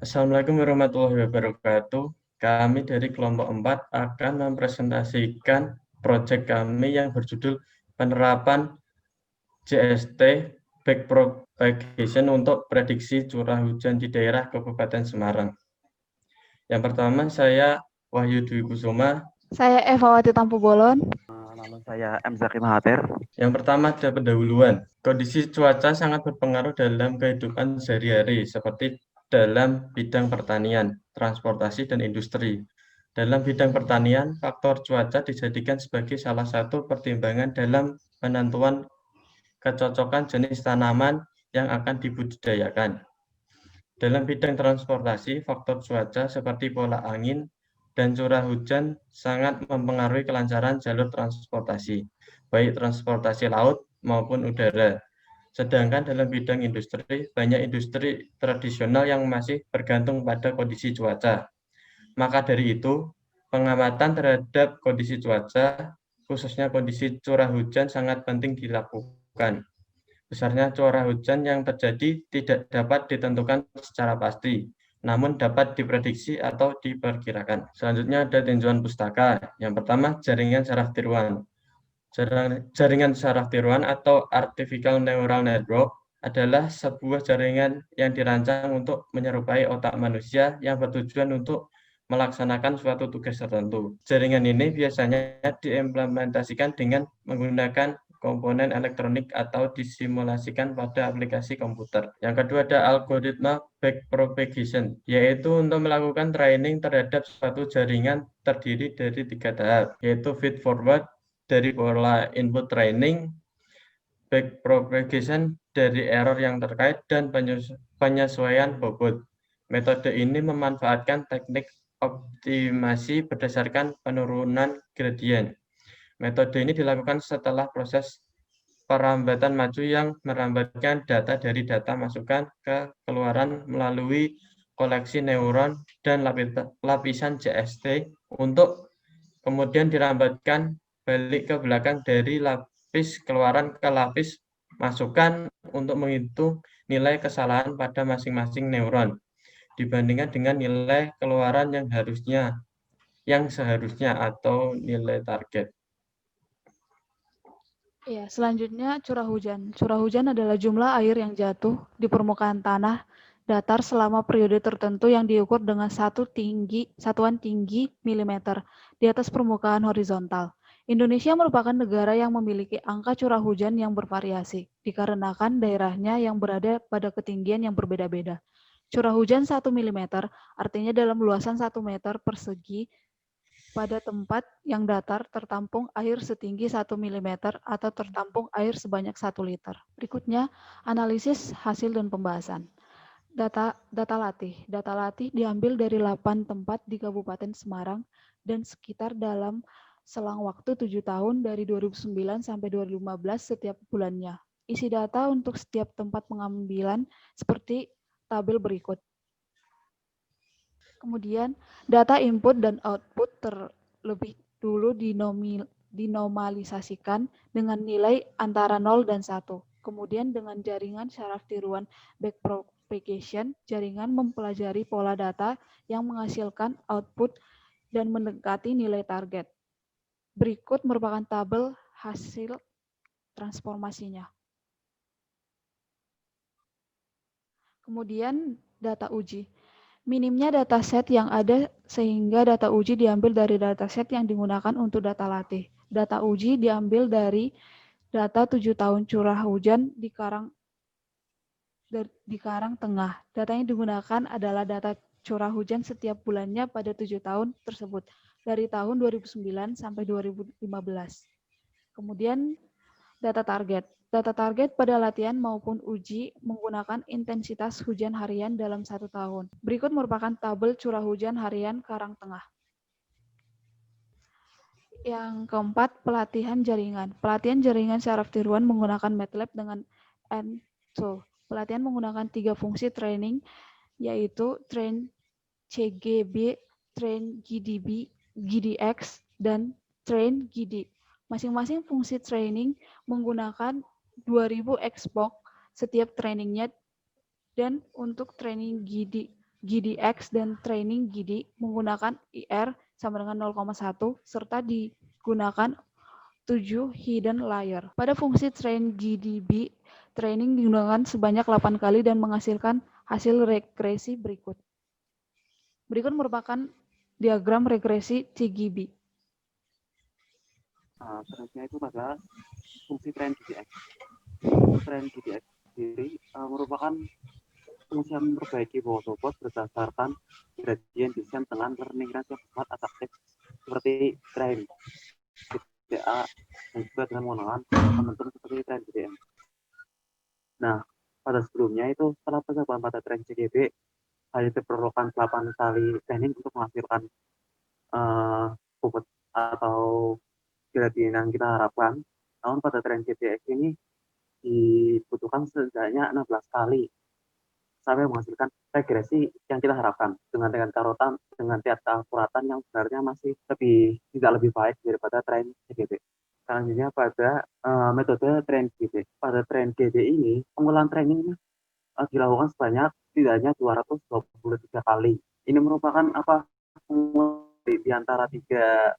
Assalamualaikum warahmatullahi wabarakatuh. Kami dari kelompok 4 akan mempresentasikan proyek kami yang berjudul penerapan JST Back Propagation untuk prediksi curah hujan di daerah Kabupaten Semarang. Yang pertama, saya Wahyu Dwi Kusuma. Saya Evawati Tampu Bolon. Nama saya M. Zaki Mahathir. Yang pertama ada pendahuluan. Kondisi cuaca sangat berpengaruh dalam kehidupan sehari-hari, seperti dalam bidang pertanian, transportasi, dan industri. Dalam bidang pertanian, faktor cuaca dijadikan sebagai salah satu pertimbangan dalam penentuan kecocokan jenis tanaman yang akan dibudidayakan. Dalam bidang transportasi, faktor cuaca seperti pola angin dan curah hujan sangat mempengaruhi kelancaran jalur transportasi, baik transportasi laut maupun udara. Sedangkan dalam bidang industri, banyak industri tradisional yang masih bergantung pada kondisi cuaca. Maka dari itu, pengamatan terhadap kondisi cuaca, khususnya kondisi curah hujan, sangat penting dilakukan. Besarnya curah hujan yang terjadi tidak dapat ditentukan secara pasti, namun dapat diprediksi atau diperkirakan. Selanjutnya ada tinjauan pustaka. Yang pertama, jaringan saraf tiruan. Jaringan saraf tiruan atau Artificial Neural Network adalah sebuah jaringan yang dirancang untuk menyerupai otak manusia yang bertujuan untuk melaksanakan suatu tugas tertentu. Jaringan ini biasanya diimplementasikan dengan menggunakan komponen elektronik atau disimulasikan pada aplikasi komputer. Yang kedua ada algoritma backpropagation, yaitu untuk melakukan training terhadap suatu jaringan terdiri dari 3 tahap, yaitu feed forward dari pola input training, backpropagation dari error yang terkait, dan penyesuaian bobot. Metode ini memanfaatkan teknik optimasi berdasarkan penurunan gradien. Metode ini dilakukan setelah proses perambatan maju yang merambatkan data dari data masukan ke keluaran melalui koleksi neuron dan lapisan JST untuk kemudian dirambatkan balik ke belakang dari lapis keluaran ke lapis masukan untuk menghitung nilai kesalahan pada masing-masing neuron dibandingkan dengan nilai keluaran yang seharusnya atau nilai target. Ya, selanjutnya curah hujan. Curah hujan adalah jumlah air yang jatuh di permukaan tanah datar selama periode tertentu yang diukur dengan satuan tinggi milimeter di atas permukaan horizontal. Indonesia merupakan negara yang memiliki angka curah hujan yang bervariasi, dikarenakan daerahnya yang berada pada ketinggian yang berbeda-beda. Curah hujan 1 mm artinya dalam luasan 1 meter persegi pada tempat yang datar tertampung air setinggi 1 mm atau tertampung air sebanyak 1 liter. Berikutnya, analisis hasil dan pembahasan. Data latih. Data latih diambil dari 8 tempat di Kabupaten Semarang dan sekitar dalam selang waktu 7 tahun dari 2009 sampai 2015 setiap bulannya. Isi data untuk setiap tempat pengambilan seperti tabel berikut. Kemudian data input dan output terlebih dulu dinomalisasikan dengan nilai antara 0 dan 1. Kemudian dengan jaringan saraf tiruan backpropagation, jaringan mempelajari pola data yang menghasilkan output dan mendekati nilai target. Berikut merupakan tabel hasil transformasinya. Kemudian data uji. Minimnya dataset yang ada sehingga data uji diambil dari dataset yang digunakan untuk data latih. Data uji diambil dari data 7 tahun curah hujan di Karang Tengah. Data yang digunakan adalah data curah hujan setiap bulannya pada 7 tahun tersebut, dari tahun 2009 sampai 2015. Kemudian data target. Data target pada latihan maupun uji menggunakan intensitas hujan harian dalam 1 tahun. Berikut merupakan tabel curah hujan harian Karang Tengah. Yang keempat, pelatihan jaringan. Pelatihan jaringan saraf tiruan menggunakan MATLAB dengan N2. Pelatihan menggunakan 3 fungsi training, yaitu train CGB, train GDB, GDX, dan train GD. Masing-masing fungsi training menggunakan 2000 Xbox setiap trainingnya, dan untuk training GD GDX dan training GD menggunakan IR sama dengan 0,1 serta digunakan 7 hidden layer. Pada fungsi train GDB, training digunakan sebanyak 8 kali dan menghasilkan hasil regresi berikut. Berikut merupakan diagram regresi TGB. Terusnya itu pada fungsi train GDX. Train GDX sendiri merupakan fungsi yang memperbaiki bobot berdasarkan gradient descent dengan learning rate yang sangat adaptif seperti train GDA dan juga dengan menggunakan momentum seperti train GDM. Nah, pada sebelumnya itu setelah percobaan pada train CGB hanya diperlukan 8 kali training untuk menghasilkan bobot atau gradient yang kita harapkan. Namun pada train GDX ini dibutuhkan setidaknya 16 kali sampai menghasilkan regresi yang kita harapkan dengan tingkat keakuratan yang sebenarnya masih tidak lebih baik daripada train GD. Selanjutnya pada metode train GD. Pada train GD ini pengulangan training dilakukan sebanyak setidaknya 223 kali. Ini merupakan di antara 3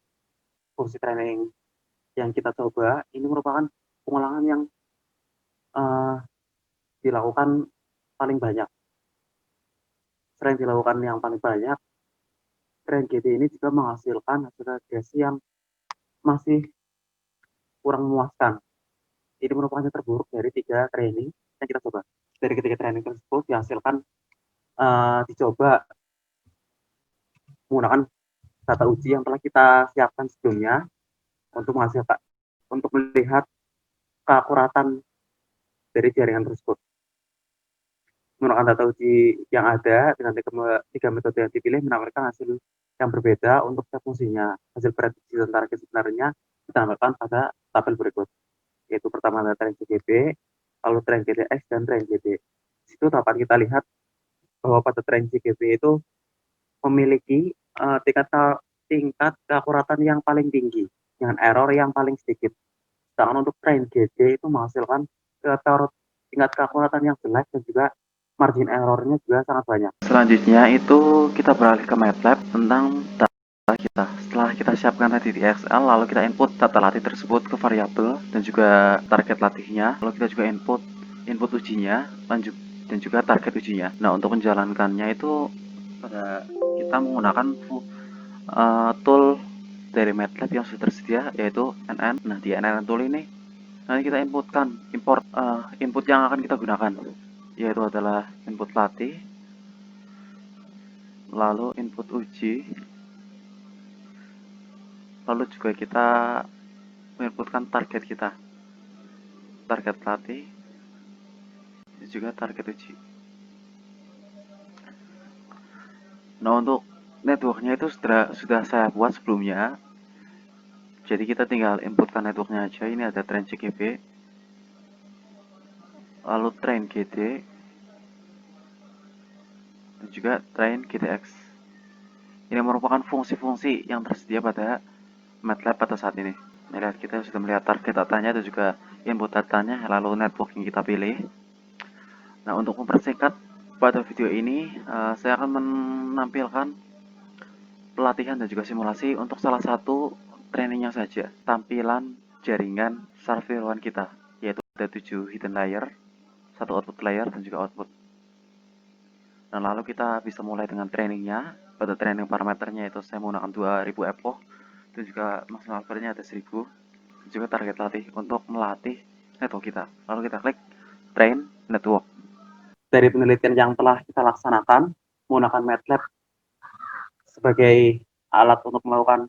fungsi training yang kita coba, ini merupakan pengulangan yang dilakukan paling banyak. Selain dilakukan yang paling banyak, train GD ini juga menghasilkan hasil regresi yang masih kurang memuaskan. Ini merupakan yang terburuk dari 3 training yang kita coba. Dari ketiga training tersebut dihasilkan dicoba menggunakan data uji yang telah kita siapkan sebelumnya untuk melihat keakuratan dari jaringan tersebut. Menggunakan data uji yang ada dengan 3 metode yang dipilih menawarkan hasil yang berbeda untuk setiap fungsinya. Hasil prediksi dan target sebenarnya ditampilkan pada tabel berikut, yaitu pertama ada train CGB, lalu train GDX, dan train GD. Di situ dapat kita lihat bahwa pada train CGB itu memiliki tingkat keakuratan yang paling tinggi dengan error yang paling sedikit. Sedangkan untuk train GD itu menghasilkan tingkat keakuratan yang jelek dan juga margin errornya juga sangat banyak. Selanjutnya itu kita beralih ke MATLAB tentang data kita. Setelah kita siapkan tadi di Excel, lalu kita input data latih tersebut ke variabel dan juga target latihnya. Lalu kita juga input ujinya, dan juga target ujinya. Nah, untuk menjalankannya itu kita menggunakan tool dari MATLAB yang sudah tersedia, yaitu NN. Nah, di NN tool ini nanti kita import input yang akan kita gunakan, yaitu adalah input latih, lalu input uji, lalu juga kita menginputkan target kita, target latih, dan juga target uji. Nah, untuk networknya itu sudah saya buat sebelumnya, jadi kita tinggal inputkan networknya aja. Ini ada train CGB, lalu train GD, dan juga train GDX. Ini merupakan fungsi-fungsi yang tersedia pada MATLAB pada saat ini. Kita sudah melihat target datanya dan juga input datanya, lalu network yang kita pilih. Nah, untuk mempersingkat pada video ini, saya akan menampilkan pelatihan dan juga simulasi untuk salah satu trainingnya saja. Tampilan jaringan server kita, yaitu ada 7 hidden layer, 1 output layer, dan juga output. Nah, lalu kita bisa mulai dengan trainingnya. Pada training parameternya itu saya menggunakan 2000 epoch, dan juga maksimal powernya ada 1000, dan juga target latih untuk melatih network kita. Lalu kita klik train network. Dari penelitian yang telah kita laksanakan menggunakan MATLAB sebagai alat untuk melakukan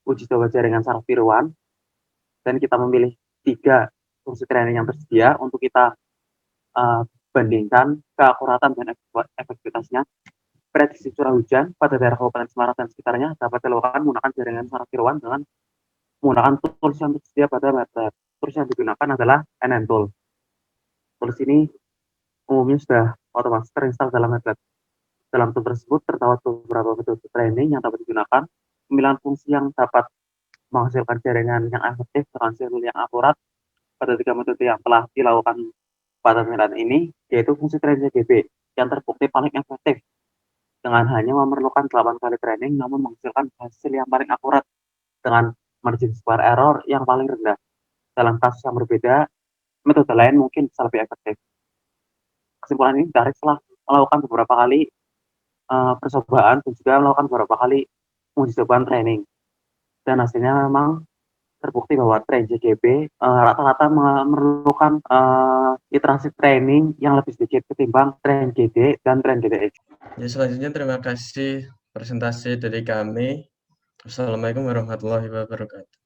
uji coba jaringan saraf tiruan, dan kita memilih 3 fungsi training yang tersedia untuk kita bandingkan keakuratan dan efektivitasnya. Prediksi curah hujan pada daerah Kabupaten Semarang dan sekitarnya dapat dilakukan menggunakan jaringan saraf tiruan dengan menggunakan tools yang tersedia pada MATLAB. Tools yang digunakan adalah NN Tool. Tools ini umumnya sudah otomatis terinstall dalam MATLAB. Dalam tool tersebut terdapat beberapa metode training yang dapat digunakan, pemilihan fungsi yang dapat menghasilkan jaringan yang efektif dengan hasil yang akurat pada 3 metode yang telah dilakukan pada pemilihan ini, yaitu fungsi train CGB. yang terbukti paling efektif dengan hanya memerlukan 8 kali training namun menghasilkan hasil yang paling akurat dengan margin square error yang paling rendah. Dalam kasus yang berbeda, metode lain mungkin bisa lebih efektif. Kesimpulan ini ditarik setelah melakukan beberapa kali percobaan dan juga melakukan beberapa kali uji cobaan training. Dan hasilnya memang terbukti bahwa train JGB rata-rata memerlukan iterasi training yang lebih sedikit ketimbang train GD dan train GDX. Ya, selanjutnya terima kasih presentasi dari kami. Wassalamualaikum warahmatullahi wabarakatuh.